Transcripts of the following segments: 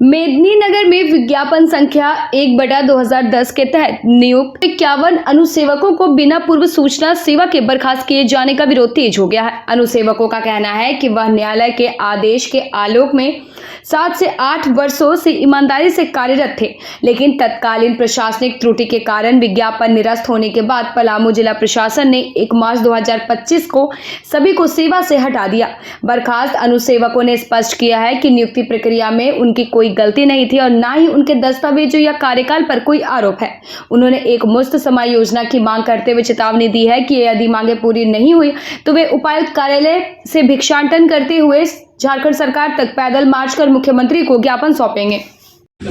मेदिनीनगर में विज्ञापन संख्या 1/2010 के तहत नियुक्त 51 अनुसेवकों को बिना पूर्व सूचना सेवा के बर्खास्त किए जाने का विरोध तेज हो गया है। अनुसेवकों का कहना है कि वह न्यायालय के आदेश के आलोक में 7 से 8 वर्षों से ईमानदारी से कार्यरत थे, लेकिन तत्कालीन प्रशासनिक त्रुटि के कारण विज्ञापन निरस्त होने के बाद पलामू जिला प्रशासन ने 1 मार्च 2025 को सभी को सेवा से हटा दिया। बर्खास्त अनुसेवकों ने स्पष्ट किया है कि नियुक्ति प्रक्रिया में उनकी कोई गलती नहीं थी और न ही उनके दस्तावेजों या कार्यकाल पर कोई आरोप है। उन्होंने एक मुश्त समय योजना की मांग करते हुए चेतावनी दी है कि यदि मांगे पूरी नहीं हुई तो वे उपायुक्त कार्यालय से भिक्षाटन करते हुए झारखंड सरकार तक पैदल मार्च कर मुख्यमंत्री को ज्ञापन सौंपेंगे।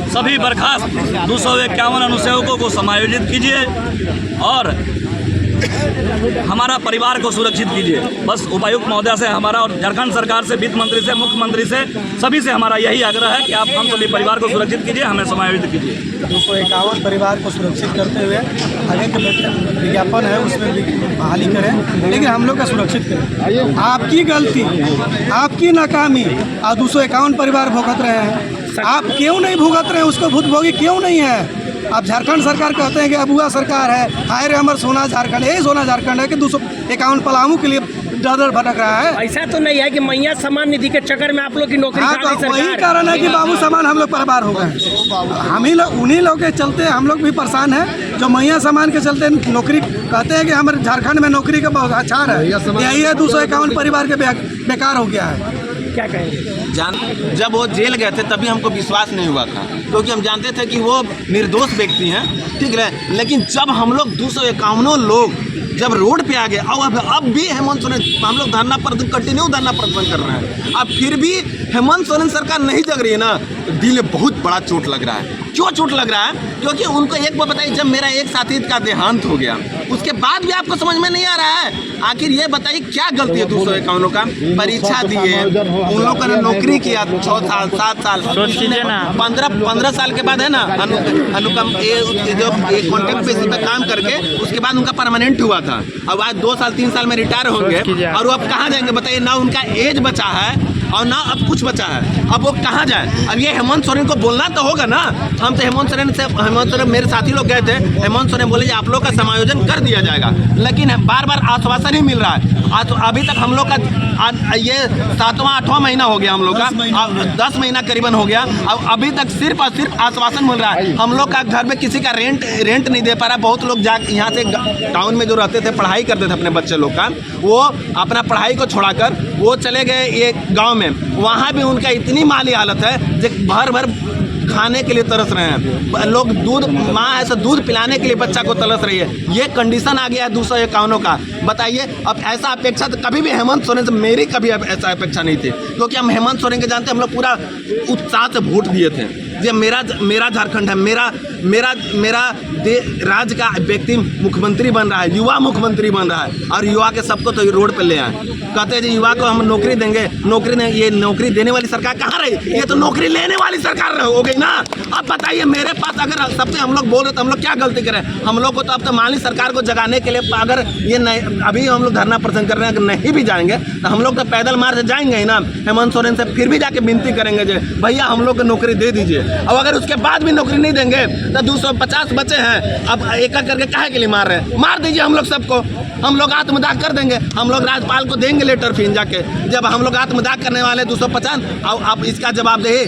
सभी बर्खास्त 251 अनुसेवकों को समायोजित कीजिए और हमारा परिवार को सुरक्षित कीजिए। बस उपायुक्त महोदय से हमारा और झारखंड सरकार से, वित्त मंत्री से, मुख्यमंत्री से, सभी से हमारा यही आग्रह है कि आप हम सभी परिवार को सुरक्षित कीजिए, हमें समायोजित कीजिए। 251 परिवार को सुरक्षित करते हुए आगे के विज्ञापन है उसमें भी बहाली करें, लेकिन हम लोग का सुरक्षित करें। आपकी गलती, आपकी नाकामी और 251 परिवार भुगत रहे हैं। आप क्यों नहीं भुगत रहे हैं? उसको भुगतभोगी क्यों नहीं है? आप झारखंड सरकार कहते हैं कि अबुआ सरकार है, हाय रे हमर सोना झारखंड। यही सोना झारखंड है कि 251 पलामू के लिए डर भटक रहा है। ऐसा तो नहीं है कि मैया सम्मान निधि के चक्कर में आप लोग की नौकरी वही कारण है कि बाबू सामान हम लोग बर्बाद हो गए। हम ही लोग, उन्हीं लोग के चलते हम लोग भी परेशान हैं, जो मैया सामान के चलते नौकरी कहते हैं कि हमारे झारखंड में नौकरी का बहुत अच्छा है। यही है 251 परिवार के बेकार हो गया है। क्या कहेंगे? जब वो जेल गए थे तभी हमको विश्वास नहीं हुआ था, क्योंकि हम जानते थे कि वो निर्दोष व्यक्ति हैं, ठीक है। लेकिन जब हम लोग 251 लोग जब रोड पे आ गए और अब भी हेमंत सोरेन, हम लोग धरना प्रदर्शन कंटिन्यू धरना प्रदर्शन कर रहे हैं, अब फिर भी हेमंत सोरेन सरकार नहीं जग रही है ना, तो दिल में बहुत बड़ा चोट लग रहा है। क्यों चोट लग रहा है? क्योंकि उनको एक बार बताइए, जब मेरा एक साथी का देहांत हो गया उसके बाद भी आपको समझ में नहीं आ रहा है। आखिर ये बताइए क्या गलती है 251 का? परीक्षा दिए, उन लोगों ने नौकरी किया 6 साल 7 साल, 15 साल के बाद है ना अनुकम जो कॉन्ट्रैक्ट बेसिस पे काम करके उसके बाद उनका परमानेंट हुआ था। अब आज 2 साल 3 साल में रिटायर होंगे और वो अब कहाँ जाएंगे बताइए? ना उनका एज बचा है और ना अब कुछ बचा है, अब वो कहाँ जाए? अब ये हेमंत सोरेन को बोलना तो होगा ना। हम तो हेमंत सोरेन मेरे साथी लोग गए थे, हेमंत सोरेन बोले आप लोग का समायोजन कर दिया जाएगा, लेकिन बार बार आश्वासन ही मिल रहा है। अभी तक हम लोग का ये 7वां 8वां महीना हो गया, हम लोग का 10 महीना करीबन हो गया। अब अभी तक सिर्फ और सिर्फ आश्वासन मिल रहा है। हम लोग का घर में किसी का रेंट नहीं दे पा रहा। बहुत लोग यहाँ से टाउन में जो रहते थे, पढ़ाई करते थे अपने बच्चे लोग का, वो अपना पढ़ाई को छोड़ाकर वो चले गए ये गाँव में। वहाँ भी उनका इतनी माली हालत है जो भर भर खाने के लिए तरस रहे हैं। लोग दूध, माँ ऐसा दूध पिलाने के लिए बच्चा को तरस रही है। ये कंडीशन आ गया है 251 का। बताइए, अब ऐसा अपेक्षा तो कभी भी हेमंत सोरेन से मेरी कभी ऐसा अपेक्षा नहीं थी, क्योंकि हम हेमंत सोरेन के जानते, हम लोग पूरा उत्साह से वोट दिए थे। ये मेरा झारखंड है, मेरा राज्य का व्यक्ति मुख्यमंत्री बन रहा है, युवा मुख्यमंत्री बन रहा है, और युवा के सबको तो रोड पे ले आए। कहते हैं युवा को हम नौकरी देंगे, नौकरी नहीं। ये नौकरी देने वाली सरकार कहाँ रही? ये तो नौकरी लेने वाली सरकार हो गई ना। अब बताइए, मेरे पास अगर सबसे हम लोग बोल रहे तो हम लोग क्या गलती करें? हम लोग को तो अब तो मान ली सरकार को जगाने के लिए, अगर ये नहीं, अभी हम लोग धरना प्रदर्शन कर रहे हैं, अगर नहीं भी जाएंगे तो हम लोग तो पैदल मार्च जाएंगे ही ना। हेमंत सोरेन से फिर भी जाके विनती करेंगे जो भैया हम लोग को नौकरी दे दीजिए। अब अगर उसके बाद भी नौकरी नहीं देंगे तो 250 बच्चे हैं, अब एक एक करके काहे के लिए मार रहे हैं? मार दीजिए हम लोग सबको, हम लोग आत्मदाह कर देंगे। हम लोग राज्यपाल को देंगे लेटर फिर जाके, जब हम लोग आत्मदाह करने वाले 250, अब इसका जवाबदेही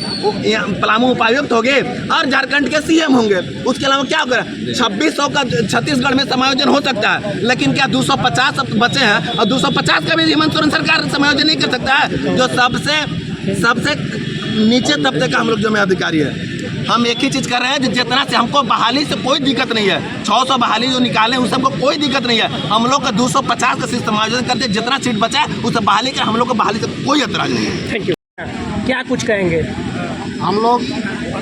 पलामू उपायुक्त होंगे और झारखंड के सीएम होंगे। उसके अलावा क्या होगा? 2600 का छत्तीसगढ़ में समायोजन हो सकता है, लेकिन क्या 250 बचे हैं और 250 का भी हेमंत सोरेन सरकार समायोजन नहीं कर सकता है? जो सबसे नीचे तबके का हम लोग जो अधिकारी है, हम एक ही चीज़ कर रहे हैं, जितना से हमको बहाली से कोई दिक्कत नहीं है। 600 बहाली जो निकाले उस सबको कोई दिक्कत नहीं है। हम लोग का 250 का सिस्टम आयोजन करते, जितना सीट बचा है उसे बहाली कर, हम लोग को बहाली से कोई एतराज नहीं है। Thank you. क्या कुछ कहेंगे? हम लोग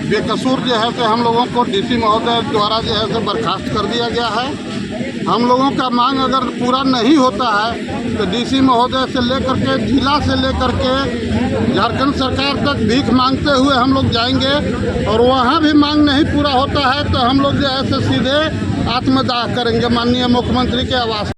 बेकसूर जो है तो हम लोगों को डीसी महोदय द्वारा जो है तो बर्खास्त कर दिया गया है। हम लोगों का मांग अगर पूरा नहीं होता है तो डीसी महोदय से लेकर के, जिला से लेकर के झारखंड सरकार तक भीख मांगते हुए हम लोग जाएंगे, और वहाँ भी मांग नहीं पूरा होता है तो हम लोग जो है तो सीधे आत्मदाह करेंगे माननीय मुख्यमंत्री के आवास।